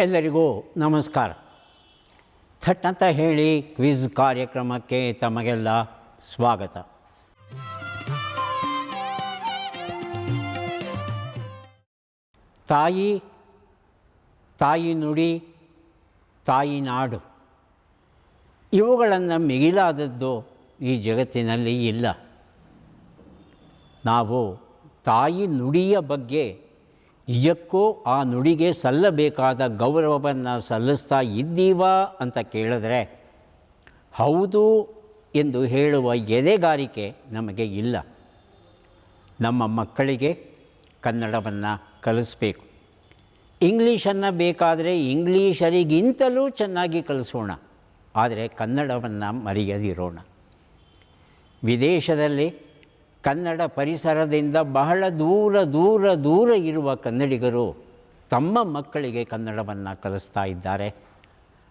ಎಲ್ಲರಿಗೂ ನಮಸ್ಕಾರ. ಥಟ್ ಅಂತ ಹೇಳಿ ಕ್ವಿಜ್ ಕಾರ್ಯಕ್ರಮಕ್ಕೆ ತಮಗೆಲ್ಲ ಸ್ವಾಗತ. ತಾಯಿ ನುಡಿ, ತಾಯಿ ನಾಡು ಇವುಗಳನ್ನು ಮಿಗಿಲಾದದ್ದು ಈ ಜಗತ್ತಿನಲ್ಲಿ ಇಲ್ಲ. ನಾವು ತಾಯಿ ನುಡಿಯ ಬಗ್ಗೆ ನಿಜಕ್ಕೂ ಆ ನುಡಿಗೆ ಸಲ್ಲಬೇಕಾದ ಗೌರವವನ್ನು ಸಲ್ಲಿಸ್ತಾ ಇದ್ದೀವಾ ಅಂತ ಕೇಳಿದ್ರೆ ಹೌದು ಎಂದು ಹೇಳುವ ಎದೆಗಾರಿಕೆ ನಮಗೆ ಇಲ್ಲ. ನಮ್ಮ ಮಕ್ಕಳಿಗೆ ಕನ್ನಡವನ್ನು ಕಲಿಸಬೇಕು. ಇಂಗ್ಲೀಷನ್ನು ಬೇಕಾದರೆ ಇಂಗ್ಲೀಷರಿಗಿಂತಲೂ ಚೆನ್ನಾಗಿ ಕಲಿಸೋಣ, ಆದರೆ ಕನ್ನಡವನ್ನು ಮರೆಯದಿರೋಣ. ವಿದೇಶದಲ್ಲಿ ಕನ್ನಡ ಪರಿಸರದಿಂದ ಬಹಳ ದೂರ ಇರುವ ಕನ್ನಡಿಗರು ತಮ್ಮ ಮಕ್ಕಳಿಗೆ ಕನ್ನಡವನ್ನು ಕಲಿಸ್ತಾ ಇದ್ದಾರೆ.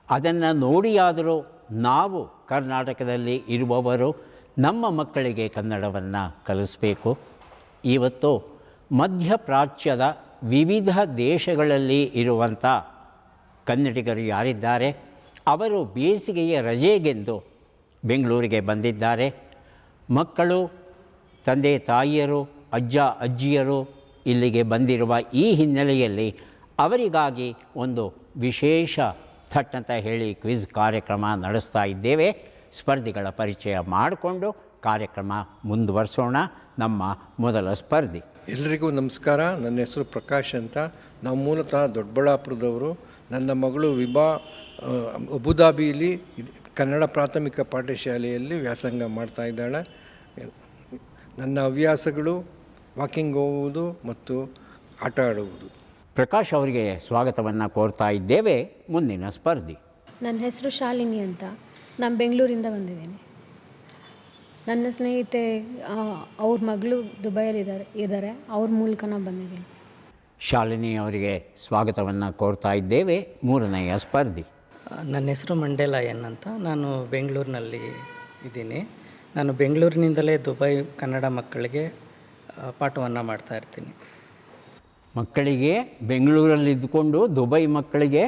ಅದನ್ನು ನೋಡಿಯಾದರೂ ನಾವು ಕರ್ನಾಟಕದಲ್ಲಿ ಇರುವವರು ನಮ್ಮ ಮಕ್ಕಳಿಗೆ ಕನ್ನಡವನ್ನು ಕಲಿಸಬೇಕು. ಇವತ್ತು ಮಧ್ಯಪ್ರಾಚ್ಯದ ವಿವಿಧ ದೇಶಗಳಲ್ಲಿ ಇರುವಂಥ ಕನ್ನಡಿಗರು ಯಾರಿದ್ದಾರೆ, ಅವರು ಬೇಸಿಗೆಯ ರಜೆಗೆಂದು ಬೆಂಗಳೂರಿಗೆ ಬಂದಿದ್ದಾರೆ. ಮಕ್ಕಳು, ತಂದೆ ತಾಯಿಯರು, ಅಜ್ಜ ಅಜ್ಜಿಯರು ಇಲ್ಲಿಗೆ ಬಂದಿರುವ ಈ ಹಿನ್ನೆಲೆಯಲ್ಲಿ ಅವರಿಗಾಗಿ ಒಂದು ವಿಶೇಷ ಥಟ್ ಅಂತ ಹೇಳಿ ಕ್ವಿಜ್ ಕಾರ್ಯಕ್ರಮ ನಡೆಸ್ತಾ ಇದ್ದೇವೆ. ಸ್ಪರ್ಧಿಗಳ ಪರಿಚಯ ಮಾಡಿಕೊಂಡು ಕಾರ್ಯಕ್ರಮ ಮುಂದುವರಿಸೋಣ. ನಮ್ಮ ಮೊದಲ ಸ್ಪರ್ಧಿ. ಎಲ್ಲರಿಗೂ ನಮಸ್ಕಾರ. ನನ್ನ ಹೆಸರು ಪ್ರಕಾಶ್ ಅಂತ. ನಾವು ಮೂಲತಃ ದೊಡ್ಡಬಳ್ಳಾಪುರದವರು. ನನ್ನ ಮಗಳು ವಿಭಾ ಅಬುದಾಬಿಲಿ ಕನ್ನಡ ಪ್ರಾಥಮಿಕ ಪಾಠಶಾಲೆಯಲ್ಲಿ ವ್ಯಾಸಂಗ ಮಾಡ್ತಾ ಇದ್ದಾಳೆ. ನನ್ನ ಹವ್ಯಾಸಗಳು ವಾಕಿಂಗ್ ಹೋಗುವುದು ಮತ್ತು ಆಟ ಆಡುವುದು. ಪ್ರಕಾಶ್ ಅವರಿಗೆ ಸ್ವಾಗತವನ್ನು ಕೋರ್ತಾ ಇದ್ದೇವೆ. ಮುಂದಿನ ಸ್ಪರ್ಧಿ. ನನ್ನ ಹೆಸರು ಶಾಲಿನಿ ಅಂತ. ನಾನು ಬೆಂಗಳೂರಿಂದ ಬಂದಿದ್ದೀನಿ. ನನ್ನ ಸ್ನೇಹಿತೆ ಅವ್ರ ಮಗಳು ದುಬೈಯಲ್ಲಿ ಇದ್ದಾರೆ. ಅವ್ರ ಮೂಲಕ ನಾನು ಬಂದಿದ್ದೀನಿ. ಶಾಲಿನಿ ಅವರಿಗೆ ಸ್ವಾಗತವನ್ನು ಕೋರ್ತಾ ಇದ್ದೇವೆ. ಮೂರನೆಯ ಸ್ಪರ್ಧಿ. ನನ್ನ ಹೆಸರು ಮಂಡೇಲ ಎನ್ ಅಂತ. ನಾನು ಬೆಂಗಳೂರಿನಲ್ಲಿ ಇದ್ದೀನಿ. ನಾನು ಬೆಂಗಳೂರಿನಿಂದಲೇ ದುಬೈ ಕನ್ನಡ ಮಕ್ಕಳಿಗೆ ಪಾಠವನ್ನು ಮಾಡ್ತಾ ಇರ್ತೀನಿ. ಮಕ್ಕಳಿಗೆ ಬೆಂಗಳೂರಲ್ಲಿ ಇದ್ದುಕೊಂಡು ದುಬೈ ಮಕ್ಕಳಿಗೆ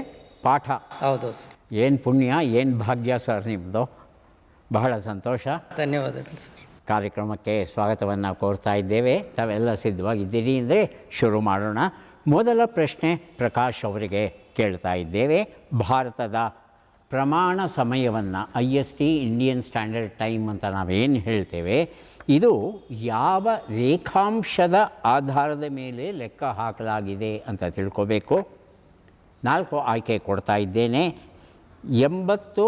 ಪಾಠ. ಹೌದು ಸರ್. ಏನು ಪುಣ್ಯ, ಏನು ಭಾಗ್ಯ ಸರ್ ನಿಮ್ಮದು. ಬಹಳ ಸಂತೋಷ. ಧನ್ಯವಾದಗಳು ಸರ್. ಕಾರ್ಯಕ್ರಮಕ್ಕೆ ಸ್ವಾಗತವನ್ನು ಕೋರ್ತಾ ಇದ್ದೇವೆ. ತಾವೆಲ್ಲ ಸಿದ್ಧವಾಗಿದ್ದೀರಿ ಅಂದರೆ ಶುರು ಮಾಡೋಣ. ಮೊದಲ ಪ್ರಶ್ನೆ ಪ್ರಕಾಶ್ ಅವರಿಗೆ ಕೇಳ್ತಾ ಇದ್ದೇವೆ. ಭಾರತದ ಪ್ರಮಾಣ ಸಮಯವನ್ನು IST ಇಂಡಿಯನ್ ಸ್ಟ್ಯಾಂಡರ್ಡ್ ಟೈಮ್ ಅಂತ ನಾವೇನು ಹೇಳ್ತೇವೆ, ಇದು ಯಾವ ರೇಖಾಂಶದ ಆಧಾರದ ಮೇಲೆ ಲೆಕ್ಕ ಹಾಕಲಾಗಿದೆ ಅಂತ ತಿಳ್ಕೋಬೇಕು. 4 ಆಯ್ಕೆ ಕೊಡ್ತಾ ಇದ್ದೇನೆ. 80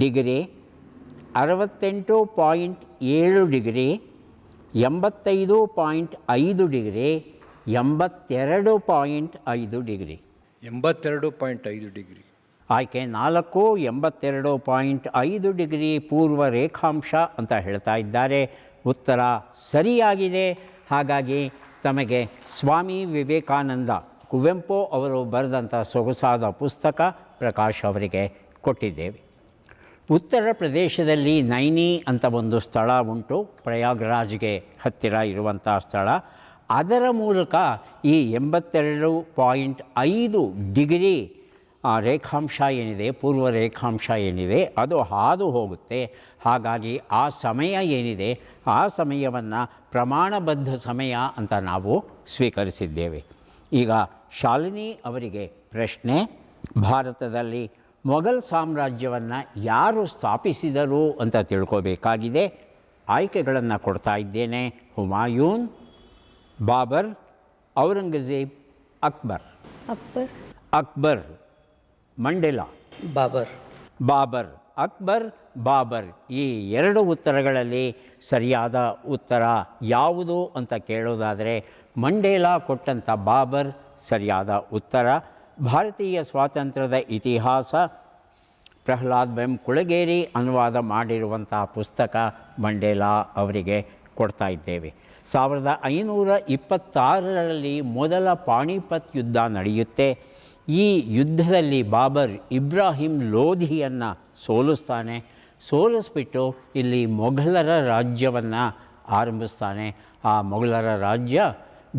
degree, 68.7 degree, 85.5 degree, 82.5 degree. 82.5 degree. ಆಯ್ಕೆ 4 82.5 ಡಿಗ್ರಿ ಪೂರ್ವ ರೇಖಾಂಶ ಅಂತ ಹೇಳ್ತಾ ಇದ್ದಾರೆ. ಉತ್ತರ ಸರಿಯಾಗಿದೆ. ಹಾಗಾಗಿ ತಮಗೆ ಸ್ವಾಮಿ ವಿವೇಕಾನಂದ ಕುವೆಂಪು ಅವರು ಬರೆದಂಥ ಸೊಗಸಾದ ಪುಸ್ತಕ ಪ್ರಕಾಶ್ ಅವರಿಗೆ ಕೊಟ್ಟಿದ್ದೇವೆ. ಉತ್ತರ ಪ್ರದೇಶದಲ್ಲಿ ನೈನಿ ಅಂತ ಒಂದು ಸ್ಥಳ ಉಂಟು, ಪ್ರಯಾಗ್ರಾಜ್ಗೆ ಹತ್ತಿರ ಇರುವಂಥ ಸ್ಥಳ. ಅದರ ಮೂಲಕ ಈ 82.5 ಡಿಗ್ರಿ ರೇಖಾಂಶ ಏನಿದೆ, ಪೂರ್ವ ರೇಖಾಂಶ ಏನಿದೆ, ಅದು ಹಾದು ಹೋಗುತ್ತೆ. ಹಾಗಾಗಿ ಆ ಸಮಯ ಏನಿದೆ, ಆ ಸಮಯವನ್ನು ಪ್ರಮಾಣಬದ್ಧ ಸಮಯ ಅಂತ ನಾವು ಸ್ವೀಕರಿಸಿದ್ದೇವೆ. ಈಗ ಶಾಲಿನಿ ಅವರಿಗೆ ಪ್ರಶ್ನೆ. ಭಾರತದಲ್ಲಿ ಮೊಘಲ್ ಸಾಮ್ರಾಜ್ಯವನ್ನು ಯಾರು ಸ್ಥಾಪಿಸಿದರು ಅಂತ ತಿಳ್ಕೋಬೇಕಾಗಿದೆ. ಆಯ್ಕೆಗಳನ್ನು ಕೊಡ್ತಾ ಇದ್ದೇನೆ. ಹುಮಾಯೂನ್, ಬಾಬರ್, ಔರಂಗಜೇಬ್, ಅಕ್ಬರ್. ಅಕ್ಬರ್. ಮಂಡೇಲ. ಬಾಬರ್. ಅಕ್ಬರ್, ಬಾಬರ್. ಈ 2 ಉತ್ತರಗಳಲ್ಲಿ ಸರಿಯಾದ ಉತ್ತರ ಯಾವುದು ಅಂತ ಕೇಳೋದಾದರೆ ಮಂಡೇಲ ಕೊಟ್ಟಂಥ ಬಾಬರ್ ಸರಿಯಾದ ಉತ್ತರ. ಭಾರತೀಯ ಸ್ವಾತಂತ್ರ್ಯದ ಇತಿಹಾಸ ಪ್ರಹ್ಲಾದ್ ಎಂ ಕುಳಗೇರಿ ಅನುವಾದ ಮಾಡಿರುವಂಥ ಪುಸ್ತಕ ಮಂಡೇಲ ಅವರಿಗೆ ಕೊಡ್ತಾ ಇದ್ದೇವೆ. 1526ರಲ್ಲಿ ಮೊದಲ ಪಾಣಿಪತ್ ಯುದ್ಧ ನಡೆಯುತ್ತೆ. ಈ ಯುದ್ಧದಲ್ಲಿ ಬಾಬರ್ ಇಬ್ರಾಹಿಂ ಲೋಧಿಯನ್ನು ಸೋಲಿಸ್ಬಿಟ್ಟು ಇಲ್ಲಿ ಮೊಘಲರ ರಾಜ್ಯವನ್ನು ಆರಂಭಿಸ್ತಾನೆ. ಆ ಮೊಘಲರ ರಾಜ್ಯ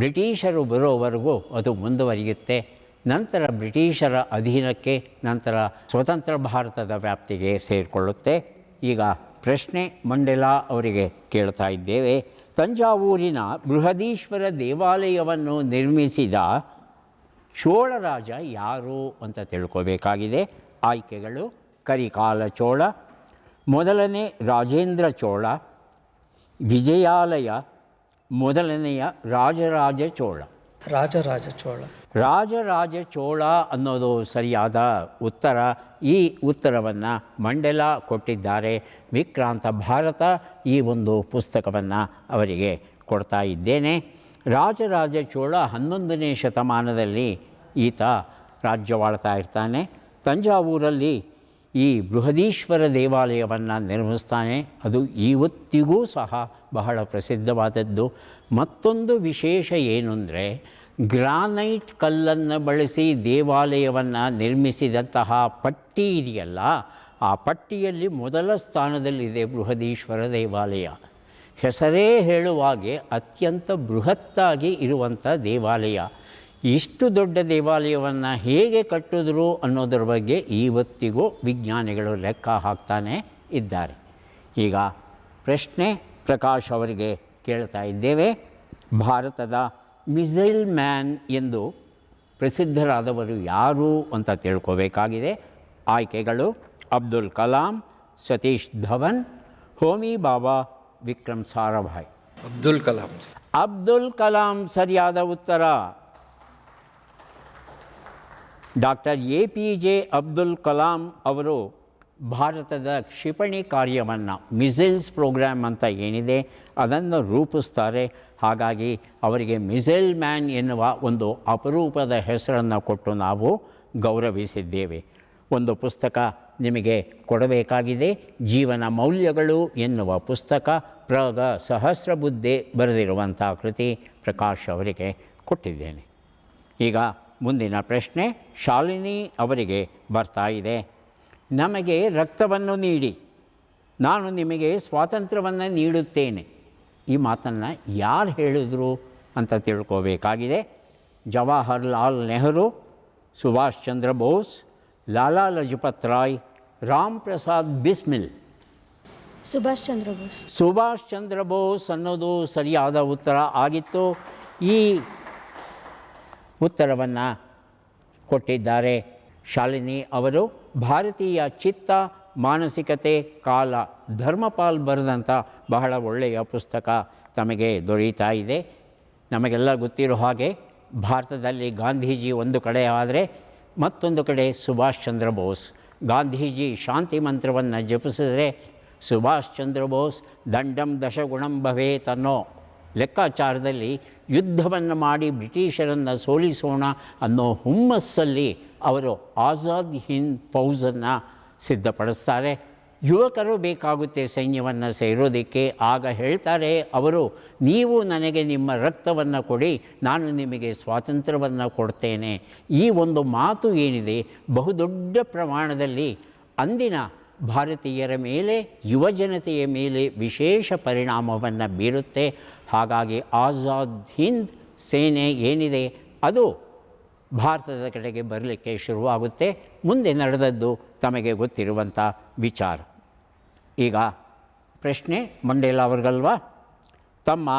ಬ್ರಿಟಿಷರು ಬರೋವರೆಗೂ ಅದು ಮುಂದುವರಿಯುತ್ತೆ. ನಂತರ ಬ್ರಿಟಿಷರ ಅಧೀನಕ್ಕೆ, ನಂತರ ಸ್ವತಂತ್ರ ಭಾರತದ ವ್ಯಾಪ್ತಿಗೆ ಸೇರಿಕೊಳ್ಳುತ್ತೆ. ಈಗ ಪ್ರಶ್ನೆ ಮಂಡೇಲಾ ಅವರಿಗೆ ಕೇಳ್ತಾ ಇದ್ದೇವೆ. ತಂಜಾವೂರಿನ ಬೃಹದೀಶ್ವರ ದೇವಾಲಯವನ್ನು ನಿರ್ಮಿಸಿದ ಚೋಳ ರಾಜ ಯಾರು ಅಂತ ತಿಳ್ಕೋಬೇಕಾಗಿದೆ. ಆಯ್ಕೆಗಳು: ಕರಿಕಾಲ ಚೋಳ, ಮೊದಲನೇ ರಾಜೇಂದ್ರ ಚೋಳ, ವಿಜಯಾಲಯ, ಮೊದಲನೆಯ ರಾಜರಾಜ ಚೋಳ. ರಾಜರಾಜ ಚೋಳ. ರಾಜರಾಜ ಚೋಳ ಅನ್ನೋದು ಸರಿಯಾದ ಉತ್ತರ. ಈ ಉತ್ತರವನ್ನು ಮಂಡೇಲಾ ಕೊಟ್ಟಿದ್ದಾರೆ. ವಿಕ್ರಾಂತ ಭಾರತ ಈ ಒಂದು ಪುಸ್ತಕವನ್ನು ಅವರಿಗೆ ಕೊಡ್ತಾ ಇದ್ದೇನೆ. ರಾಜರಾಜ ಚೋಳ 11ನೇ ಶತಮಾನದಲ್ಲಿ ಈತ ರಾಜ್ಯವಾಳ್ತಾ ಇರ್ತಾನೆ. ತಂಜಾವೂರಲ್ಲಿ ಈ ಬೃಹದೀಶ್ವರ ದೇವಾಲಯವನ್ನು ನಿರ್ಮಿಸ್ತಾನೆ. ಅದು ಇವತ್ತಿಗೂ ಸಹ ಬಹಳ ಪ್ರಸಿದ್ಧವಾದದ್ದು. ಮತ್ತೊಂದು ವಿಶೇಷ ಏನು ಅಂದರೆ, ಗ್ರಾನೈಟ್ ಕಲ್ಲನ್ನು ಬಳಸಿ ದೇವಾಲಯವನ್ನು ನಿರ್ಮಿಸಿದಂತಹ ಪಟ್ಟಿ ಇದೆಯಲ್ಲ, ಆ ಪಟ್ಟಿಯಲ್ಲಿ ಮೊದಲ ಸ್ಥಾನದಲ್ಲಿದೆ ಬೃಹದೀಶ್ವರ ದೇವಾಲಯ. ಹೆಸರೇ ಹೇಳುವಾಗೆ ಅತ್ಯಂತ ಬೃಹತ್ತಾಗಿ ಇರುವಂಥ ದೇವಾಲಯ. ಇಷ್ಟು ದೊಡ್ಡ ದೇವಾಲಯವನ್ನು ಹೇಗೆ ಕಟ್ಟಿದ್ರು ಅನ್ನೋದ್ರ ಬಗ್ಗೆ ಇವತ್ತಿಗೂ ವಿಜ್ಞಾನಿಗಳು ಲೆಕ್ಕ ಹಾಕ್ತಾನೇ ಇದ್ದಾರೆ. ಈಗ ಪ್ರಶ್ನೆ ಪ್ರಕಾಶ್ ಅವರಿಗೆ ಕೇಳ್ತಾ ಇದ್ದೇವೆ. ಭಾರತದ ಮಿಸೈಲ್ ಮ್ಯಾನ್ ಎಂದು ಪ್ರಸಿದ್ಧರಾದವರು ಯಾರು ಅಂತ ತಿಳ್ಕೋಬೇಕಾಗಿದೆ. ಆಯ್ಕೆಗಳು: ಅಬ್ದುಲ್ ಕಲಾಂ, ಸತೀಶ್ ಧವನ್, ಹೋಮಿ ಬಾಬಾ, ವಿಕ್ರಮ್ ಸಾರಾಭಾಯ್. ಅಬ್ದುಲ್ ಕಲಾಂ. ಅಬ್ದುಲ್ ಕಲಾಂ ಸರಿಯಾದ ಉತ್ತರ. ಡಾಕ್ಟರ್ APJ ಅಬ್ದುಲ್ ಕಲಾಂ ಅವರು ಭಾರತದ ಕ್ಷಿಪಣಿ ಕಾರ್ಯವನ್ನು, ಮಿಸೈಲ್ಸ್ ಪ್ರೋಗ್ರಾಮ್ ಅಂತ ಏನಿದೆ ಅದನ್ನು ರೂಪಿಸ್ತಾರೆ. ಹಾಗಾಗಿ ಅವರಿಗೆ ಮಿಸೈಲ್ ಮ್ಯಾನ್ ಎನ್ನುವ ಒಂದು ಅಪರೂಪದ ಹೆಸರನ್ನು ಕೊಟ್ಟು ನಾವು ಗೌರವಿಸಿದ್ದೇವೆ. ಒಂದು ಪುಸ್ತಕ ನಿಮಗೆ ಕೊಡಬೇಕಾಗಿದೆ. ಜೀವನ ಮೌಲ್ಯಗಳು ಎನ್ನುವ ಪುಸ್ತಕ, ಪ್ರಗ ಸಹಸ್ರಬುದ್ಧೆ ಬರೆದಿರುವಂಥ ಕೃತಿ ಪ್ರಕಾಶ್ ಅವರಿಗೆ ಕೊಟ್ಟಿದ್ದೇನೆ. ಈಗ ಮುಂದಿನ ಪ್ರಶ್ನೆ ಶಾಲಿನಿ ಅವರಿಗೆ ಬರ್ತಾ ಇದೆ. ನಮಗೆ ರಕ್ತವನ್ನು ನೀಡಿ, ನಾನು ನಿಮಗೆ ಸ್ವಾತಂತ್ರ್ಯವನ್ನು ನೀಡುತ್ತೇನೆ. ಈ ಮಾತನ್ನು ಯಾರು ಹೇಳಿದ್ರು ಅಂತ ತಿಳ್ಕೋಬೇಕಾಗಿದೆ. ಜವಾಹರ್ಲಾಲ್ ನೆಹರು, ಸುಭಾಷ್ ಚಂದ್ರ ಬೋಸ್, ಲಾಲಾ ಲಜಪತ್ ರಾಯ್, ರಾಮ್ ಪ್ರಸಾದ್ ಬಿಸ್ಮಿಲ್. ಸುಭಾಷ್ ಚಂದ್ರ ಬೋಸ್. ಸುಭಾಷ್ ಚಂದ್ರ ಬೋಸ್ ಅನ್ನೋದು ಸರಿಯಾದ ಉತ್ತರ ಆಗಿತ್ತು. ಈ ಉತ್ತರವನ್ನು ಕೊಟ್ಟಿದ್ದಾರೆ ಶಾಲಿನಿ ಅವರು. ಭಾರತೀಯ ಚಿತ್ತ, ಮಾನಸಿಕತೆ, ಕಾಲ, ಧರ್ಮಪಾಲ್ ಬರೆದಂಥ ಬಹಳ ಒಳ್ಳೆಯ ಪುಸ್ತಕ ತಮಗೆ ದೊರೆಯುತ್ತಾ ಇದೆ. ನಮಗೆಲ್ಲ ಗೊತ್ತಿರೋ ಹಾಗೆ ಭಾರತದಲ್ಲಿ ಗಾಂಧೀಜಿ ಒಂದು ಕಡೆ ಆದರೆ ಮತ್ತೊಂದು ಕಡೆ ಸುಭಾಷ್ ಚಂದ್ರ ಬೋಸ್. ಗಾಂಧೀಜಿ ಶಾಂತಿ ಮಂತ್ರವನ್ನು ಜಪಿಸಿದರೆ ಸುಭಾಷ್ ಚಂದ್ರ ಬೋಸ್ ದಂಡಂ ದಶಗುಣಂ ಭವೇತ್ ಅನ್ನೋ ಲೆಕ್ಕಾಚಾರದಲ್ಲಿ ಯುದ್ಧವನ್ನು ಮಾಡಿ ಬ್ರಿಟಿಷರನ್ನು ಸೋಲಿಸೋಣ ಅನ್ನೋ ಹುಮ್ಮಸ್ಸಲ್ಲಿ ಅವರು ಆಜಾದ್ ಹಿಂದ್ ಫೌಜನ್ನು ಸಿದ್ಧಪಡಿಸ್ತಾರೆ. ಯುವಕರು ಬೇಕಾಗುತ್ತೆ ಸೈನ್ಯವನ್ನು ಸೇರೋದಕ್ಕೆ. ಆಗ ಹೇಳ್ತಾರೆ ಅವರು, ನೀವು ನನಗೆ ನಿಮ್ಮ ರಕ್ತವನ್ನು ಕೊಡಿ, ನಾನು ನಿಮಗೆ ಸ್ವಾತಂತ್ರ್ಯವನ್ನು ಕೊಡ್ತೇನೆ. ಈ ಒಂದು ಮಾತು ಏನಿದೆ ಬಹುದೊಡ್ಡ ಪ್ರಮಾಣದಲ್ಲಿ ಅಂದಿನ ಭಾರತೀಯರ ಮೇಲೆ, ಯುವಜನತೆಯ ಮೇಲೆ ವಿಶೇಷ ಪರಿಣಾಮವನ್ನು ಬೀರುತ್ತೆ. ಹಾಗಾಗಿ ಆಜಾದ್ ಹಿಂದ್ ಸೇನೆ ಏನಿದೆ ಅದು ಭಾರತದ ಕಡೆಗೆ ಬರಲಿಕ್ಕೆ ಶುರುವಾಗುತ್ತೆ. ಮುಂದೆ ನಡೆದದ್ದು ತಮಗೆ ಗೊತ್ತಿರುವಂಥ ವಿಚಾರ. ಈಗ ಪ್ರಶ್ನೆ ಮಂಡೇಲಾ ಅವ್ರಿಗಲ್ವಾ? ತಮ್ಮ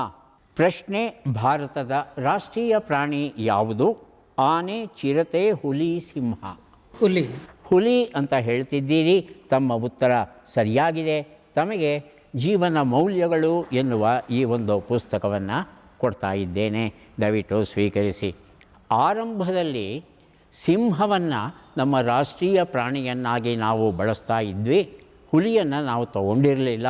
ಪ್ರಶ್ನೆ: ಭಾರತದ ರಾಷ್ಟ್ರೀಯ ಪ್ರಾಣಿ ಯಾವುದು? ಆನೆ, ಚಿರತೆ, ಹುಲಿ, ಸಿಂಹ? ಹುಲಿ. ಹುಲಿ ಅಂತ ಹೇಳ್ತಿದ್ದೀರಿ. ತಮ್ಮ ಉತ್ತರ ಸರಿಯಾಗಿದೆ. ತಮಗೆ ಜೀವನ ಮೌಲ್ಯಗಳು ಎನ್ನುವ ಈ ಒಂದು ಪುಸ್ತಕವನ್ನು ಕೊಡ್ತಾ ಇದ್ದೇನೆ, ದಯವಿಟ್ಟು ಸ್ವೀಕರಿಸಿ. ಆರಂಭದಲ್ಲಿ ಸಿಂಹವನ್ನು ನಮ್ಮ ರಾಷ್ಟ್ರೀಯ ಪ್ರಾಣಿಯನ್ನಾಗಿ ನಾವು ಬಳಸ್ತಾ ಇದ್ವಿ. ಹುಲಿಯನ್ನು ನಾವು ತಗೊಂಡಿರಲಿಲ್ಲ.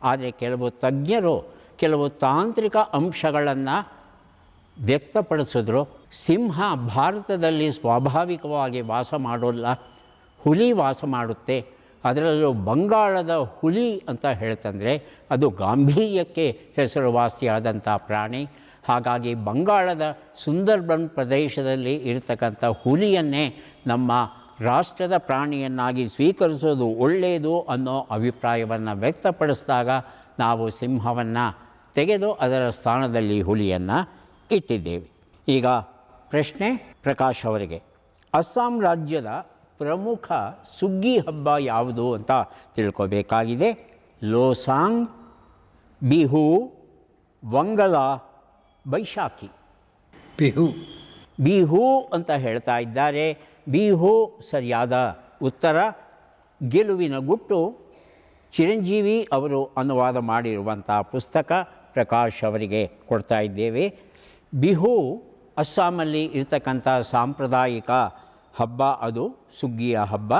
ಆದರೆ ಕೆಲವು ತಜ್ಞರು ಕೆಲವು ತಾಂತ್ರಿಕ ಅಂಶಗಳನ್ನು ವ್ಯಕ್ತಪಡಿಸಿದ್ರು. ಸಿಂಹ ಭಾರತದಲ್ಲಿ ಸ್ವಾಭಾವಿಕವಾಗಿ ವಾಸ ಮಾಡೋಲ್ಲ, ಹುಲಿ ವಾಸ ಮಾಡುತ್ತೆ. ಅದರಲ್ಲೂ ಬಂಗಾಳದ ಹುಲಿ ಅಂತ ಹೇಳ್ತಂದರೆ ಅದು ಗಾಂಭೀರ್ಯಕ್ಕೆ ಹೆಸರುವಾಸಿಯಾದಂಥ ಪ್ರಾಣಿ. ಹಾಗಾಗಿ ಬಂಗಾಳದ ಸುಂದರ್ಬನ್ ಪ್ರದೇಶದಲ್ಲಿ ಇರತಕ್ಕಂಥ ಹುಲಿಯನ್ನೇ ನಮ್ಮ ರಾಷ್ಟ್ರದ ಪ್ರಾಣಿಯನ್ನಾಗಿ ಸ್ವೀಕರಿಸೋದು ಒಳ್ಳೆಯದು ಅನ್ನೋ ಅಭಿಪ್ರಾಯವನ್ನು ವ್ಯಕ್ತಪಡಿಸಿದಾಗ ನಾವು ಸಿಂಹವನ್ನು ತೆಗೆದು ಅದರ ಸ್ಥಾನದಲ್ಲಿ ಹುಲಿಯನ್ನು ಇಟ್ಟಿದ್ದೇವೆ. ಈಗ ಪ್ರಶ್ನೆ ಪ್ರಕಾಶ್ ಅವರಿಗೆ. ಅಸ್ಸಾಂ ರಾಜ್ಯದ ಪ್ರಮುಖ ಸುಗ್ಗಿ ಹಬ್ಬ ಯಾವುದು ಅಂತ ತಿಳ್ಕೊಬೇಕಾಗಿದೆ. ಲೋಸಾಂಗ್, ಬಿಹು, ವಂಗಲ, ಬೈಶಾಖಿ. ಬಿಹು. ಬಿಹು ಅಂತ ಹೇಳ್ತಾ ಇದ್ದಾರೆ. ಬಿಹು ಸರಿಯಾದ ಉತ್ತರ. ಗೆಲುವಿನ ಗುಟ್ಟು ಚಿರಂಜೀವಿ ಅವರು ಅನುವಾದ ಮಾಡಿರುವಂಥ ಪುಸ್ತಕ ಪ್ರಕಾಶ್ ಅವರಿಗೆ ಕೊಡ್ತಾ ಇದ್ದೇವೆ. ಬಿಹು ಅಸ್ಸಾಮಲ್ಲಿ ಇರ್ತಕ್ಕಂಥ ಸಾಂಪ್ರದಾಯಿಕ ಹಬ್ಬ, ಅದು ಸುಗ್ಗಿಯ ಹಬ್ಬ.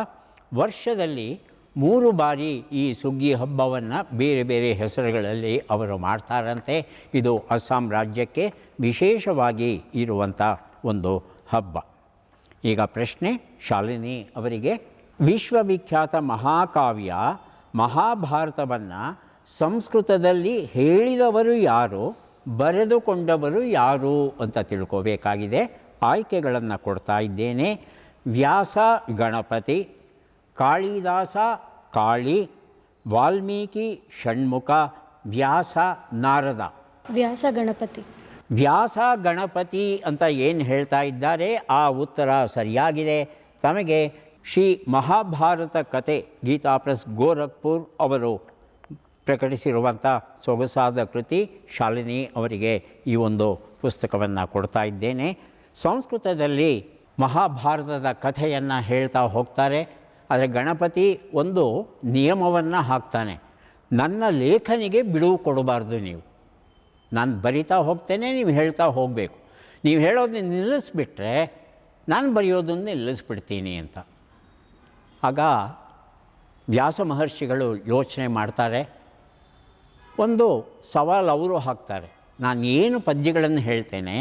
ವರ್ಷದಲ್ಲಿ 3 ಬಾರಿ ಈ ಸುಗ್ಗಿ ಹಬ್ಬವನ್ನು ಬೇರೆ ಬೇರೆ ಹೆಸರುಗಳಲ್ಲಿ ಅವರು ಮಾಡ್ತಾರಂತೆ. ಇದು ಅಸ್ಸಾಂ ರಾಜ್ಯಕ್ಕೆ ವಿಶೇಷವಾಗಿ ಇರುವಂಥ ಒಂದು ಹಬ್ಬ. ಈಗ ಪ್ರಶ್ನೆ ಶಾಲಿನಿ ಅವರಿಗೆ. ವಿಶ್ವವಿಖ್ಯಾತ ಮಹಾಕಾವ್ಯ ಮಹಾಭಾರತವನ್ನು ಸಂಸ್ಕೃತದಲ್ಲಿ ಹೇಳಿದವರು ಯಾರು, ಬರೆದುಕೊಂಡವರು ಯಾರು ಅಂತ ತಿಳ್ಕೋಬೇಕಾಗಿದೆ. ಆಯ್ಕೆಗಳನ್ನು ಕೊಡ್ತಾ ಇದ್ದೇನೆ. ವ್ಯಾಸ ಗಣಪತಿ, ಕಾಳಿದಾಸ ಕಾಳಿ, ವಾಲ್ಮೀಕಿ ಷಣ್ಮುಖ, ವ್ಯಾಸ ನಾರದ. ವ್ಯಾಸ ಗಣಪತಿ. ವ್ಯಾಸ ಗಣಪತಿ ಅಂತ ಏನು ಹೇಳ್ತಾ ಇದ್ದಾರೆ, ಆ ಉತ್ತರ ಸರಿಯಾಗಿದೆ. ತಮಗೆ ಶ್ರೀ ಮಹಾಭಾರತ ಕತೆ ಗೀತಾ ಪ್ರೆಸ್ ಗೋರಖ್ಪುರ್ ಅವರು ಪ್ರಕಟಿಸಿರುವಂಥ ಸೊಗಸಾದ ಕೃತಿ. ಶಾಲಿನಿ ಅವರಿಗೆ ಈ ಒಂದು ಪುಸ್ತಕವನ್ನು ಕೊಡ್ತಾ ಇದ್ದೇನೆ. ಸಂಸ್ಕೃತದಲ್ಲಿ ಮಹಾಭಾರತದ ಕಥೆಯನ್ನು ಹೇಳ್ತಾ ಹೋಗ್ತಾರೆ. ಆದರೆ ಗಣಪತಿ ಒಂದು ನಿಯಮವನ್ನು ಹಾಕ್ತಾನೆ, ನನ್ನ ಲೇಖನಿಗೆ ಬಿಡುವು ಕೊಡಬಾರ್ದು. ನೀವು, ನಾನು ಬರಿತಾ ಹೋಗ್ತೇನೆ, ನೀವು ಹೇಳ್ತಾ ಹೋಗಬೇಕು. ನೀವು ಹೇಳೋದನ್ನ ನಿಲ್ಲಿಸ್ಬಿಟ್ರೆ ನಾನು ಬರೆಯೋದನ್ನು ನಿಲ್ಲಿಸ್ಬಿಡ್ತೀನಿ ಅಂತ. ಆಗ ವ್ಯಾಸ ಮಹರ್ಷಿಗಳು ಯೋಚನೆ ಮಾಡ್ತಾರೆ. ಒಂದು ಸವಾಲು ಅವರು ಹಾಕ್ತಾರೆ, ನಾನು ಏನು ಪದ್ಯಗಳನ್ನು ಹೇಳ್ತೇನೆ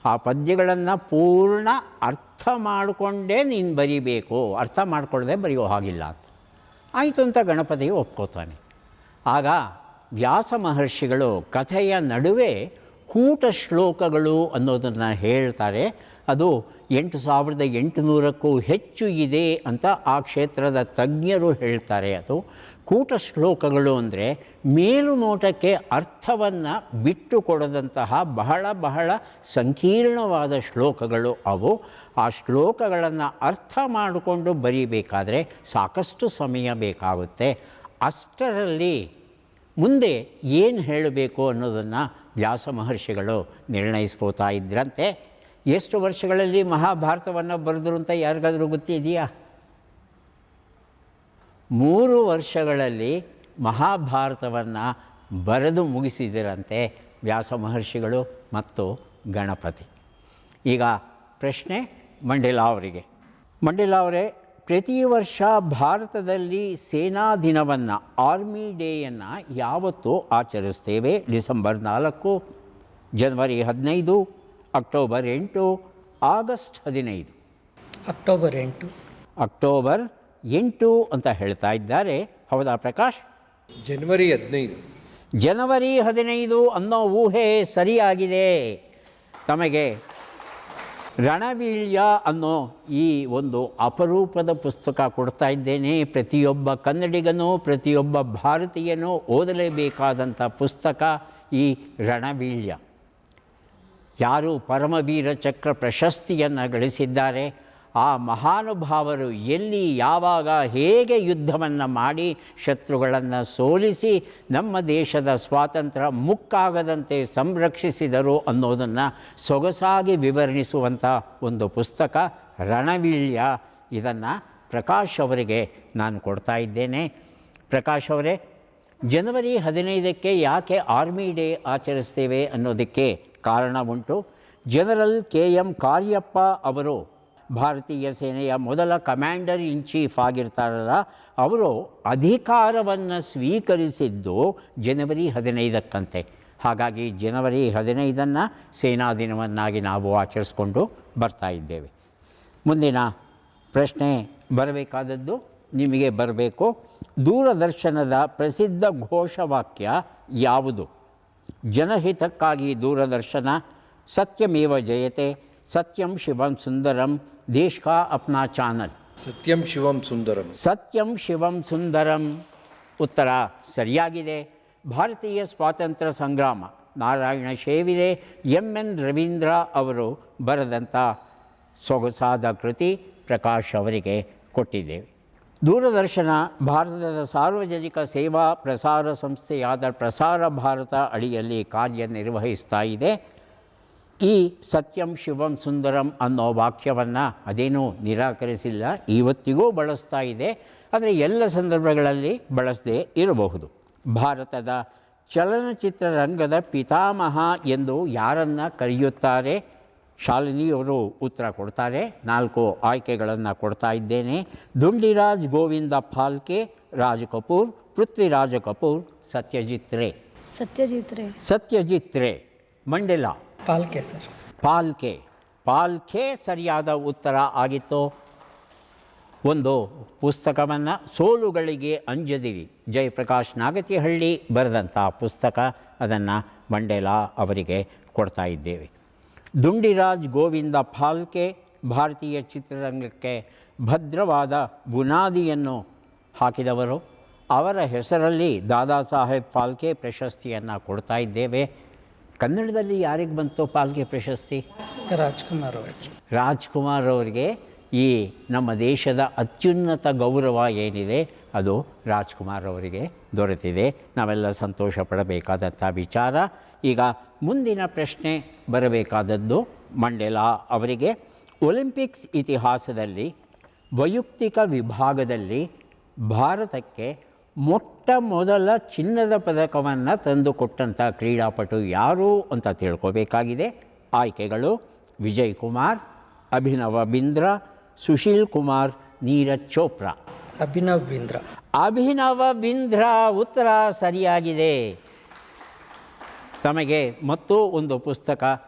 ಆ ಪದ್ಯಗಳನ್ನು ಪೂರ್ಣ ಅರ್ಥ ಮಾಡಿಕೊಂಡೇ ನೀನು ಬರಿಬೇಕು, ಅರ್ಥ ಮಾಡಿಕೊಳ್ಳದೆ ಬರೆಯೋ ಹಾಗಿಲ್ಲ ಅಂತ. ಆಯಿತು ಅಂತ ಗಣಪತಿ ಒಪ್ಕೋತಾನೆ. ಆಗ ವ್ಯಾಸ ಮಹರ್ಷಿಗಳು ಕಥೆಯ ನಡುವೆ ಕೂಟ ಶ್ಲೋಕಗಳು ಅನ್ನೋದನ್ನು ಹೇಳ್ತಾರೆ. ಅದು 8800ಕ್ಕೂ ಹೆಚ್ಚು ಇದೆ ಅಂತ ಆ ಕ್ಷೇತ್ರದ ತಜ್ಞರು ಹೇಳ್ತಾರೆ. ಅದು ಕೂಟ ಶ್ಲೋಕಗಳು ಅಂದರೆ ಮೇಲುನೋಟಕ್ಕೆ ಅರ್ಥವನ್ನು ಬಿಟ್ಟು ಕೊಡದಂತಹ ಬಹಳ ಬಹಳ ಸಂಕೀರ್ಣವಾದ ಶ್ಲೋಕಗಳು ಅವು. ಆ ಶ್ಲೋಕಗಳನ್ನು ಅರ್ಥ ಮಾಡಿಕೊಂಡು ಬರೀಬೇಕಾದರೆ ಸಾಕಷ್ಟು ಸಮಯ ಬೇಕಾಗುತ್ತೆ. ಅಷ್ಟರಲ್ಲಿ ಮುಂದೆ ಏನು ಹೇಳಬೇಕು ಅನ್ನೋದನ್ನು ವ್ಯಾಸ ಮಹರ್ಷಿಗಳು ನಿರ್ಣಯಿಸ್ಕೋತಾ ಇದ್ರಂತೆ. ಎಷ್ಟು ವರ್ಷಗಳಲ್ಲಿ ಮಹಾಭಾರತವನ್ನು ಬರೆದ್ರು ಅಂತ ಯಾರಿಗಾದರೂ ಗೊತ್ತಿದೆಯಾ? 3 ವರ್ಷಗಳಲ್ಲಿ ಮಹಾಭಾರತವನ್ನು ಬರೆದು ಮುಗಿಸಿದರಂತೆ ವ್ಯಾಸ ಮಹರ್ಷಿಗಳು ಮತ್ತು ಗಣಪತಿ. ಈಗ ಪ್ರಶ್ನೆ ಮಂಡೇಲಾ ಅವರಿಗೆ. ಮಂಡೇಲಾ ಅವರೇ, ಪ್ರತಿ ವರ್ಷ ಭಾರತದಲ್ಲಿ ಸೇನಾ ದಿನವನ್ನು, ಆರ್ಮಿ ಡೇಯನ್ನು ಯಾವತ್ತು ಆಚರಿಸ್ತೇವೆ? ಡಿಸೆಂಬರ್ 4, ಜನವರಿ 15, ಅಕ್ಟೋಬರ್ 8, ಆಗಸ್ಟ್ 15. ಅಕ್ಟೋಬರ್ 8. ಅಕ್ಟೋಬರ್ 8 ಅಂತ ಹೇಳ್ತಾ ಇದ್ದಾರೆ. ಹೌದಾ ಪ್ರಕಾಶ್? ಜನವರಿ 15. ಜನವರಿ 15 ಅನ್ನೋ ಊಹೆ ಸರಿಯಾಗಿದೆ. ತಮಗೆ ರಣವೀಳ್ಯ ಅನ್ನೋ ಈ ಒಂದು ಅಪರೂಪದ ಪುಸ್ತಕ ಕೊಡ್ತಾ ಇದ್ದೇನೆ. ಪ್ರತಿಯೊಬ್ಬ ಕನ್ನಡಿಗನೂ ಪ್ರತಿಯೊಬ್ಬ ಭಾರತೀಯನೂ ಓದಲೇಬೇಕಾದಂಥ ಪುಸ್ತಕ ಈ ರಣವೀಳ್ಯ. ಯಾರು ಪರಮವೀರ ಚಕ್ರ ಪ್ರಶಸ್ತಿಯನ್ನು ಗಳಿಸಿದ್ದಾರೆ, ಆ ಮಹಾನುಭಾವರು ಎಲ್ಲಿ, ಯಾವಾಗ, ಹೇಗೆ ಯುದ್ಧವನ್ನು ಮಾಡಿ ಶತ್ರುಗಳನ್ನು ಸೋಲಿಸಿ ನಮ್ಮ ದೇಶದ ಸ್ವಾತಂತ್ರ್ಯ ಮುಕ್ಕಾಗದಂತೆ ಸಂರಕ್ಷಿಸಿದರು ಅನ್ನೋದನ್ನು ಸೊಗಸಾಗಿ ವಿವರಿಸುವಂಥ ಒಂದು ಪುಸ್ತಕ ರಣವೀಳ್ಯ. ಇದನ್ನು ಪ್ರಕಾಶ್ ಅವರಿಗೆ ನಾನು ಕೊಡ್ತಾ ಇದ್ದೇನೆ. ಪ್ರಕಾಶ್ ಅವರೇ, ಜನವರಿ 15ಕ್ಕೆ ಯಾಕೆ ಆರ್ಮಿ ಡೇ ಆಚರಿಸ್ತೇವೆ ಅನ್ನೋದಕ್ಕೆ ಕಾರಣ ಉಂಟು. ಜನರಲ್ KM ಕಾರ್ಯಪ್ಪ ಅವರು ಭಾರತೀಯ ಸೇನೆಯ ಮೊದಲ ಕಮ್ಯಾಂಡರ್ ಇನ್ ಚೀಫ್ ಆಗಿರ್ತಾರಲ್ಲ, ಅವರು ಅಧಿಕಾರವನ್ನು ಸ್ವೀಕರಿಸಿದ್ದು ಜನವರಿ 15ಕ್ಕಂತೆ. ಹಾಗಾಗಿ ಜನವರಿ 15ನ್ನು ಸೇನಾ ದಿನವನ್ನಾಗಿ ನಾವು ಆಚರಿಸ್ಕೊಂಡು ಬರ್ತಾ ಇದ್ದೇವೆ. ಮುಂದಿನ ಪ್ರಶ್ನೆ ಬರಬೇಕಾದದ್ದು ನಿಮಗೆ ಬರಬೇಕು. ದೂರದರ್ಶನದ ಪ್ರಸಿದ್ಧ ಘೋಷವಾಕ್ಯ ಯಾವುದು? ಜನಹಿತಕ್ಕಾಗಿ ದೂರದರ್ಶನ, ಸತ್ಯಮೇವ ಜಯತೆ, ಸತ್ಯಂ ಶಿವಂ ಸುಂದರಂ, ದೇಶ ಕಾ ಅಪ್ನಾ ಚಾನಲ್. ಸತ್ಯಂ ಶಿವಂ ಸುಂದರಂ. ಸತ್ಯಂ ಶಿವಂ ಸುಂದರಂ ಉತ್ತರ ಸರಿಯಾಗಿದೆ. ಭಾರತೀಯ ಸ್ವಾತಂತ್ರ್ಯ ಸಂಗ್ರಾಮ ನಾರಾಯಣ ಶೇವಿರೆ, ಎನ್ ರವೀಂದ್ರ ಅವರು ಬರೆದಂಥ ಸೊಗಸಾದ ಕೃತಿ ಪ್ರಕಾಶ್ ಅವರಿಗೆ ಕೊಟ್ಟಿದ್ದೇವೆ. ದೂರದರ್ಶನ ಭಾರತದ ಸಾರ್ವಜನಿಕ ಸೇವಾ ಪ್ರಸಾರ ಸಂಸ್ಥೆಯಾದ ಪ್ರಸಾರ ಭಾರತ ಅಡಿಯಲ್ಲಿ ಕಾರ್ಯನಿರ್ವಹಿಸ್ತಾ ಇದೆ. ಈ ಸತ್ಯಂ ಶಿವಂ ಸುಂದರಂ ಅನ್ನೋ ವಾಕ್ಯವನ್ನು ಅದೇನೂ ನಿರಾಕರಿಸಿಲ್ಲ, ಇವತ್ತಿಗೂ ಬಳಸ್ತಾ ಇದೆ. ಆದರೆ ಎಲ್ಲ ಸಂದರ್ಭಗಳಲ್ಲಿ ಬಳಸದೇ ಇರಬಹುದು. ಭಾರತದ ಚಲನಚಿತ್ರರಂಗದ ಪಿತಾಮಹ ಎಂದು ಯಾರನ್ನು ಕರೆಯುತ್ತಾರೆ? ಶಾಲಿನಿಯವರು ಉತ್ತರ ಕೊಡ್ತಾರೆ. 4 ಆಯ್ಕೆಗಳನ್ನು ಕೊಡ್ತಾ ಇದ್ದೇನೆ. ದುಂಡಿರಾಜ್ ಗೋವಿಂದ ಫಾಲ್ಕೆ, ರಾಜ್ ಕಪೂರ್, ಪೃಥ್ವಿರಾಜ್ ಕಪೂರ್, ಸತ್ಯಜಿತ್ ರೇ. ಸತ್ಯಜಿತ್ ರೇ. ಮಂಡೆಲ. ಪಾಲ್ಕೆ ಸರ್. ಪಾಲ್ಕೆ ಸರಿಯಾದ ಉತ್ತರ ಆಗಿತ್ತು. ಒಂದು ಪುಸ್ತಕವನ್ನು ಸೋಲುಗಳಿಗೆ ಅಂಜದಿರಿ, ಜಯಪ್ರಕಾಶ್ ನಾಗತಿಹಳ್ಳಿ ಬರೆದಂಥ ಪುಸ್ತಕ, ಅದನ್ನು ಮಂಡೇಲ ಅವರಿಗೆ ಕೊಡ್ತಾ ಇದ್ದೇವೆ. ದುಂಡಿರಾಜ್ ಗೋವಿಂದ ಫಾಲ್ಕೆ ಭಾರತೀಯ ಚಿತ್ರರಂಗಕ್ಕೆ ಭದ್ರವಾದ ಬುನಾದಿಯನ್ನು ಹಾಕಿದವರು. ಅವರ ಹೆಸರಲ್ಲಿ ದಾದಾ ಸಾಹೇಬ್ ಫಾಲ್ಕೆ ಪ್ರಶಸ್ತಿಯನ್ನು ಕೊಡ್ತಾ ಇದ್ದೇವೆ. ಕನ್ನಡದಲ್ಲಿ ಯಾರಿಗೆ ಬಂತು ಫಾಲ್ಕೆ ಪ್ರಶಸ್ತಿ? ರಾಜ್ಕುಮಾರ್ ಅವರಿಗೆ. ಈ ನಮ್ಮ ದೇಶದ ಅತ್ಯುನ್ನತ ಗೌರವ ಏನಿದೆ ಅದು ರಾಜ್ಕುಮಾರ್ ಅವರಿಗೆ ದೊರೆತಿದೆ. ನಾವೆಲ್ಲ ಸಂತೋಷ ಪಡಬೇಕಾದಂಥ ವಿಚಾರ. ಈಗ ಮುಂದಿನ ಪ್ರಶ್ನೆ ಬರಬೇಕಾದದ್ದು ಮಂಡೇಲ ಅವರಿಗೆ. ಒಲಿಂಪಿಕ್ಸ್ ಇತಿಹಾಸದಲ್ಲಿ ವೈಯಕ್ತಿಕ ವಿಭಾಗದಲ್ಲಿ ಭಾರತಕ್ಕೆ ಮೊಟ್ಟ ಮೊದಲ ಚಿನ್ನದ ಪದಕವನ್ನು ತಂದುಕೊಟ್ಟಂಥ ಕ್ರೀಡಾಪಟು ಯಾರು ಅಂತ ತಿಳ್ಕೋಬೇಕಾಗಿದೆ. ಆಯ್ಕೆಗಳು: ವಿಜಯ್ ಕುಮಾರ್, ಅಭಿನವ ಬಿಂದ್ರಾ, ಸುಶೀಲ್ ಕುಮಾರ್, ನೀರಜ್ ಚೋಪ್ರಾ. ಅಭಿನವ ಬಿಂದ್ರಾ ಉತ್ತರ ಸರಿಯಾಗಿದೆ. ತಮಗೆ ಮತ್ತೂ ಒಂದು ಪುಸ್ತಕ,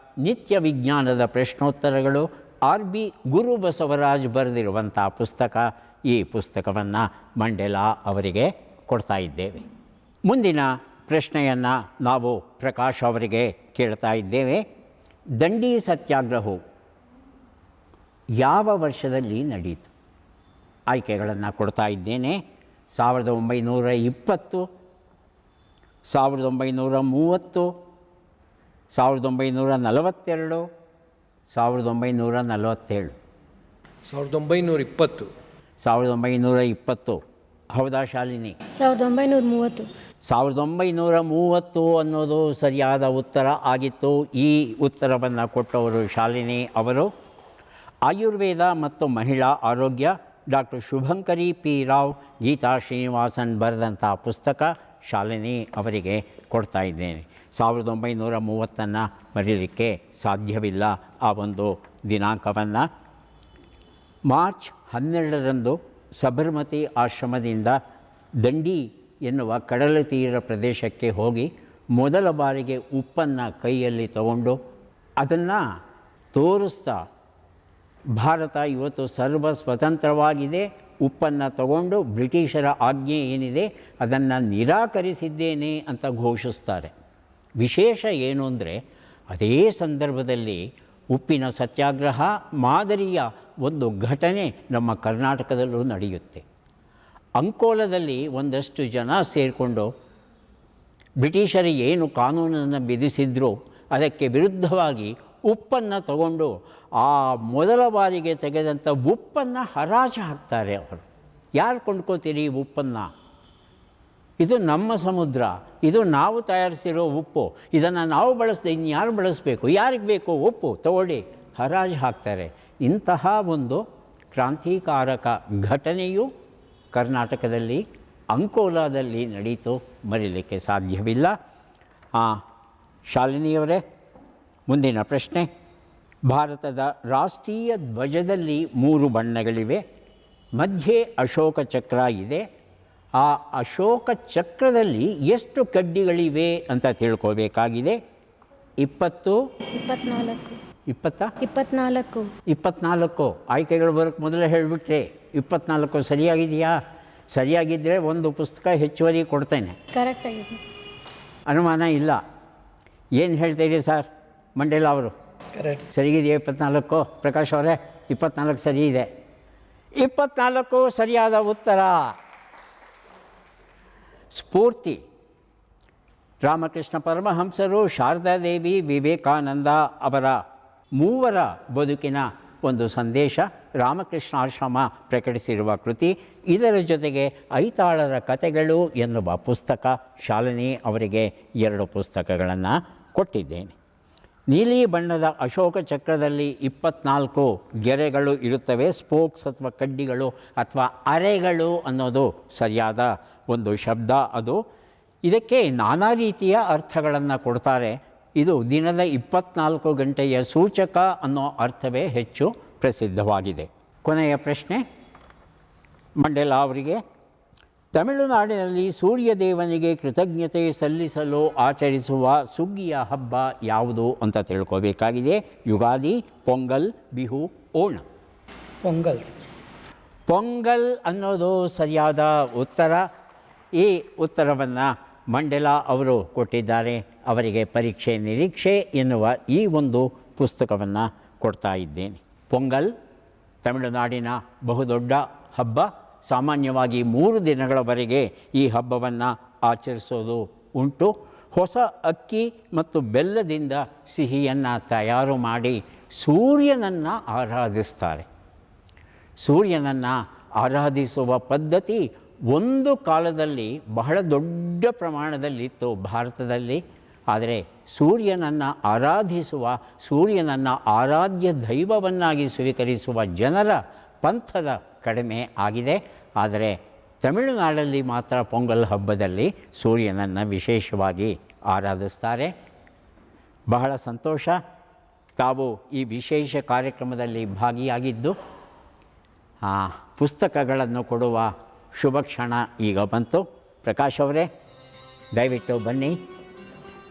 ನಿತ್ಯ ವಿಜ್ಞಾನದ ಪ್ರಶ್ನೋತ್ತರಗಳು, RB ಗುರು ಬಸವರಾಜ್ ಬರೆದಿರುವಂಥ ಪುಸ್ತಕ. ಈ ಪುಸ್ತಕವನ್ನು ಮಂಡೇಲ ಅವರಿಗೆ ಕೊಡ್ತಾ ಇದ್ದೇವೆ. ಮುಂದಿನ ಪ್ರಶ್ನೆಯನ್ನು ನಾವು ಪ್ರಕಾಶ್ ಅವರಿಗೆ ಕೇಳ್ತಾ ಇದ್ದೇವೆ. ದಂಡಿ ಸತ್ಯಾಗ್ರಹವು ಯಾವ ವರ್ಷದಲ್ಲಿ ನಡೆಯಿತು? ಆಯ್ಕೆಗಳನ್ನು ಕೊಡ್ತಾ ಇದ್ದೇನೆ. 1920, 1930, 1942, 1947. 1920. 1920. ಹೌದಾ ಶಾಲಿನಿ? 1930. 1930 ಅನ್ನೋದು ಸರಿಯಾದ ಉತ್ತರ ಆಗಿತ್ತು. ಈ ಉತ್ತರವನ್ನು ಕೊಟ್ಟವರು ಶಾಲಿನಿ ಅವರು. ಆಯುರ್ವೇದ ಮತ್ತು ಮಹಿಳಾ ಆರೋಗ್ಯ, ಡಾಕ್ಟರ್ ಶುಭಂಕರಿ ಪಿ ರಾವ್, ಗೀತಾ ಶ್ರೀನಿವಾಸನ್ ಬರೆದಂಥ ಪುಸ್ತಕ. ಶಾಲಿನಿ ಅವರಿಗೆ ಕೊಡ್ತಾ ಇದ್ದೇನೆ. 1930 ಮರೀಲಿಕ್ಕೆ ಸಾಧ್ಯವಿಲ್ಲ ಆ ಒಂದು ದಿನಾಂಕವನ್ನು. ಮಾರ್ಚ್ 12ರಂದು ಸಬರ್ಮತಿ ಆಶ್ರಮದಿಂದ ದಂಡಿ ಎನ್ನುವ ಕಡಲ ತೀರ ಪ್ರದೇಶಕ್ಕೆ ಹೋಗಿ ಮೊದಲ ಬಾರಿಗೆ ಉಪ್ಪನ್ನು ಕೈಯಲ್ಲಿ ತಗೊಂಡು ಅದನ್ನು ತೋರಿಸ್ತಾ, ಭಾರತ ಇವತ್ತು ಸರ್ವ ಸ್ವತಂತ್ರವಾಗಿದೆ, ಉಪ್ಪನ್ನು ತಗೊಂಡು ಬ್ರಿಟಿಷರ ಆಜ್ಞೆ ಏನಿದೆ ಅದನ್ನು ನಿರಾಕರಿಸಿದ್ದೇನೆ ಅಂತ ಘೋಷಿಸ್ತಾರೆ. ವಿಶೇಷ ಏನು ಅಂದರೆ, ಅದೇ ಸಂದರ್ಭದಲ್ಲಿ ಉಪ್ಪಿನ ಸತ್ಯಾಗ್ರಹ ಮಾದರಿಯ ಒಂದು ಘಟನೆ ನಮ್ಮ ಕರ್ನಾಟಕದಲ್ಲೂ ನಡೆಯುತ್ತೆ. ಅಂಕೋಲದಲ್ಲಿ ಒಂದಷ್ಟು ಜನ ಸೇರಿಕೊಂಡು ಬ್ರಿಟಿಷರಿಗೆ ಏನು ಕಾನೂನನ್ನು ವಿಧಿಸಿದ್ರು ಅದಕ್ಕೆ ವಿರುದ್ಧವಾಗಿ ಉಪ್ಪನ್ನು ತಗೊಂಡು ಆ ಮೊದಲ ಬಾರಿಗೆ ತೆಗೆದಂಥ ಉಪ್ಪನ್ನು ಹರಾಜು ಹಾಕ್ತಾರೆ ಅವರು. ಯಾರು ಕೊಂಡ್ಕೋತೀರಿ ಈ ಉಪ್ಪನ್ನು? ಇದು ನಮ್ಮ ಸಮುದ್ರ, ಇದು ನಾವು ತಯಾರಿಸಿರೋ ಉಪ್ಪು, ಇದನ್ನು ನಾವು ಬಳಸದೆ ಇನ್ಯಾರು ಬಳಸಬೇಕು? ಯಾರಿಗೆ ಬೇಕು ಉಪ್ಪು? ತಗೊಳ್ಳಿ, ಹರಾಜು ಹಾಕ್ತಾರೆ. ಇಂತಹ ಒಂದು ಕ್ರಾಂತಿಕಾರಕ ಘಟನೆಯು ಕರ್ನಾಟಕದಲ್ಲಿ ಅಂಕೋಲಾದಲ್ಲಿ ನಡೀತು, ಮರೀಲಿಕ್ಕೆ ಸಾಧ್ಯವಿಲ್ಲ. ಶಾಲಿನಿಯವರೇ, ಮುಂದಿನ ಪ್ರಶ್ನೆ. ಭಾರತದ ರಾಷ್ಟ್ರೀಯ ಧ್ವಜದಲ್ಲಿ 3 ಬಣ್ಣಗಳಿವೆ, ಮಧ್ಯೆ ಅಶೋಕ ಚಕ್ರ ಇದೆ. ಆ ಅಶೋಕ ಚಕ್ರದಲ್ಲಿ ಎಷ್ಟು ಕಡ್ಡಿಗಳಿವೆ ಅಂತ ತಿಳ್ಕೋಬೇಕಾಗಿದೆ. 20, 24. 24 ಆಯ್ಕೆಗಳು ಬರೋಕ್ಕೆ ಮೊದಲೇ ಹೇಳಿಬಿಟ್ರೆ 24 ಸರಿಯಾಗಿದೆಯಾ? ಸರಿಯಾಗಿದ್ದರೆ ಒಂದು ಪುಸ್ತಕ ಹೆಚ್ಚುವರಿ ಕೊಡ್ತೇನೆ. ಕರೆಕ್ಟ್ ಆಗಿದೆ, ಅನುಮಾನ ಇಲ್ಲ. ಏನು ಹೇಳ್ತೀರಿ ಸರ್ ಮಂಡೇಲ ಅವರು? ಕರೆಕ್ಟ್. ಸರಿಗಿದೆಯಾ 24? ಪ್ರಕಾಶ್ ಅವರೇ, 24 ಸರಿ ಇದೆ. 24 ಸರಿಯಾದ ಉತ್ತರ. ಸ್ಫೂರ್ತಿ ರಾಮಕೃಷ್ಣ ಪರಮಹಂಸರು, ಶಾರದಾದೇವಿ, ವಿವೇಕಾನಂದ ಅವರ ಮೂವರ ಬದುಕಿನ ಒಂದು ಸಂದೇಶ ರಾಮಕೃಷ್ಣಾಶ್ರಮ ಪ್ರಕಟಿಸಿರುವ ಕೃತಿ. ಇದರ ಜೊತೆಗೆ ಐತಾಳರ ಕಥೆಗಳು ಎನ್ನುವ ಪುಸ್ತಕ, ಶಾಲಿನಿ ಅವರಿಗೆ 2 ಪುಸ್ತಕಗಳನ್ನು ಕೊಟ್ಟಿದ್ದೇನೆ. ನೀಲಿ ಬಣ್ಣದ ಅಶೋಕ ಚಕ್ರದಲ್ಲಿ 24 ಗೆರೆಗಳು ಇರುತ್ತವೆ. ಸ್ಪೋಕ್ಸ್ ಅಥವಾ ಕಡ್ಡಿಗಳು ಅಥವಾ ಅರೆಗಳು ಅನ್ನೋದು ಸರಿಯಾದ ಒಂದು ಶಬ್ದ. ಅದು ಇದಕ್ಕೆ ನಾನಾ ರೀತಿಯ ಅರ್ಥಗಳನ್ನು ಕೊಡ್ತಾರೆ. ಇದು ದಿನದ 24 ಗಂಟೆಯ ಸೂಚಕ ಅನ್ನೋ ಅರ್ಥವೇ ಹೆಚ್ಚು ಪ್ರಸಿದ್ಧವಾಗಿದೆ. ಕೊನೆಯ ಪ್ರಶ್ನೆ ಮಂಡೇಲಾ ಅವರಿಗೆ. ತಮಿಳುನಾಡಿನಲ್ಲಿ ಸೂರ್ಯದೇವನಿಗೆ ಕೃತಜ್ಞತೆ ಸಲ್ಲಿಸಲು ಆಚರಿಸುವ ಸುಗ್ಗಿಯ ಹಬ್ಬ ಯಾವುದು ಅಂತ ತಿಳ್ಕೋಬೇಕಾಗಿದೆ. ಯುಗಾದಿ, ಪೊಂಗಲ್, ಬಿಹು, ಓಣಂ. ಪೊಂಗಲ್ ಸರ್. ಪೊಂಗಲ್ ಅನ್ನೋದು ಸರಿಯಾದ ಉತ್ತರ. ಈ ಉತ್ತರವನ್ನು ಮಂಡೇಲಾ ಅವರು ಕೊಟ್ಟಿದ್ದಾರೆ. ಅವರಿಗೆ ಪರೀಕ್ಷೆ ನಿರೀಕ್ಷೆ ಎನ್ನುವ ಈ ಒಂದು ಪುಸ್ತಕವನ್ನು ಕೊಡ್ತಾ ಇದ್ದೇನೆ. ಪೊಂಗಲ್ ತಮಿಳುನಾಡಿನ ಬಹುದೊಡ್ಡ ಹಬ್ಬ. ಸಾಮಾನ್ಯವಾಗಿ 3 ದಿನಗಳವರೆಗೆ ಈ ಹಬ್ಬವನ್ನು ಆಚರಿಸೋದು ಉಂಟು. ಹೊಸ ಅಕ್ಕಿ ಮತ್ತು ಬೆಲ್ಲದಿಂದ ಸಿಹಿಯನ್ನು ತಯಾರು ಮಾಡಿ ಸೂರ್ಯನನ್ನು ಆರಾಧಿಸ್ತಾರೆ. ಸೂರ್ಯನನ್ನು ಆರಾಧಿಸುವ ಪದ್ಧತಿ ಒಂದು ಕಾಲದಲ್ಲಿ ಬಹಳ ದೊಡ್ಡ ಪ್ರಮಾಣದಲ್ಲಿತ್ತು ಭಾರತದಲ್ಲಿ. ಆದರೆ ಸೂರ್ಯನನ್ನು ಆರಾಧಿಸುವ, ಸೂರ್ಯನನ್ನು ಆರಾಧ್ಯ ದೈವವನ್ನಾಗಿ ಸ್ವೀಕರಿಸುವ ಜನರ ಪಂಥದ ಕಡಿಮೆ ಆಗಿದೆ. ಆದರೆ ತಮಿಳುನಾಡಲ್ಲಿ ಮಾತ್ರ ಪೊಂಗಲ್ ಹಬ್ಬದಲ್ಲಿ ಸೂರ್ಯನನ್ನು ವಿಶೇಷವಾಗಿ ಆರಾಧಿಸ್ತಾರೆ. ಬಹಳ ಸಂತೋಷ ತಾವು ಈ ವಿಶೇಷ ಕಾರ್ಯಕ್ರಮದಲ್ಲಿ ಭಾಗಿಯಾಗಿದ್ದು. ಪುಸ್ತಕಗಳನ್ನು ಕೊಡುವ ಶುಭ ಕ್ಷಣ ಈಗ ಬಂತು. ಪ್ರಕಾಶ್ ಅವರೇ, ದಯವಿಟ್ಟು ಬನ್ನಿ.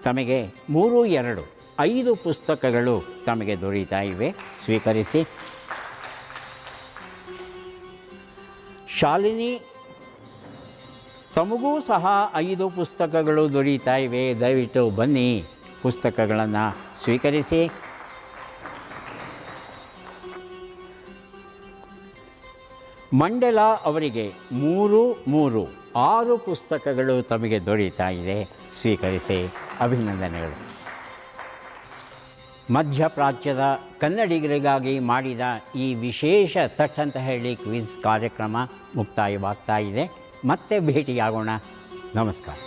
ತಮಗೆ 3, 2, 5 ಪುಸ್ತಕಗಳು ತಮಗೆ ದೊರೀತಾ ಇವೆ, ಸ್ವೀಕರಿಸಿ. ಶಾಲಿನಿ, ತಮಗೂ ಸಹ 5 ಪುಸ್ತಕಗಳು ದೊರೀತಾ ಇವೆ. ದಯವಿಟ್ಟು ಬನ್ನಿ, ಪುಸ್ತಕಗಳನ್ನು ಸ್ವೀಕರಿಸಿ. ಮಂಡೇಲಾ ಅವರಿಗೆ 3, 6 ಪುಸ್ತಕಗಳು ತಮಗೆ ದೊರೀತಾ ಇದೆ, ಸ್ವೀಕರಿಸಿ. ಅಭಿನಂದನೆಗಳು. ಮಧ್ಯಪ್ರಾಚ್ಯದ ಕನ್ನಡಿಗರಿಗಾಗಿ ಮಾಡಿದ ಈ ವಿಶೇಷ ತಟ್ ಅಂತ ಹೇಳಿ ಕ್ವಿಜ್ ಕಾರ್ಯಕ್ರಮ ಮುಕ್ತಾಯವಾಗ್ತಾ ಇದೆ. ಮತ್ತೆ ಭೇಟಿಯಾಗೋಣ. ನಮಸ್ಕಾರ.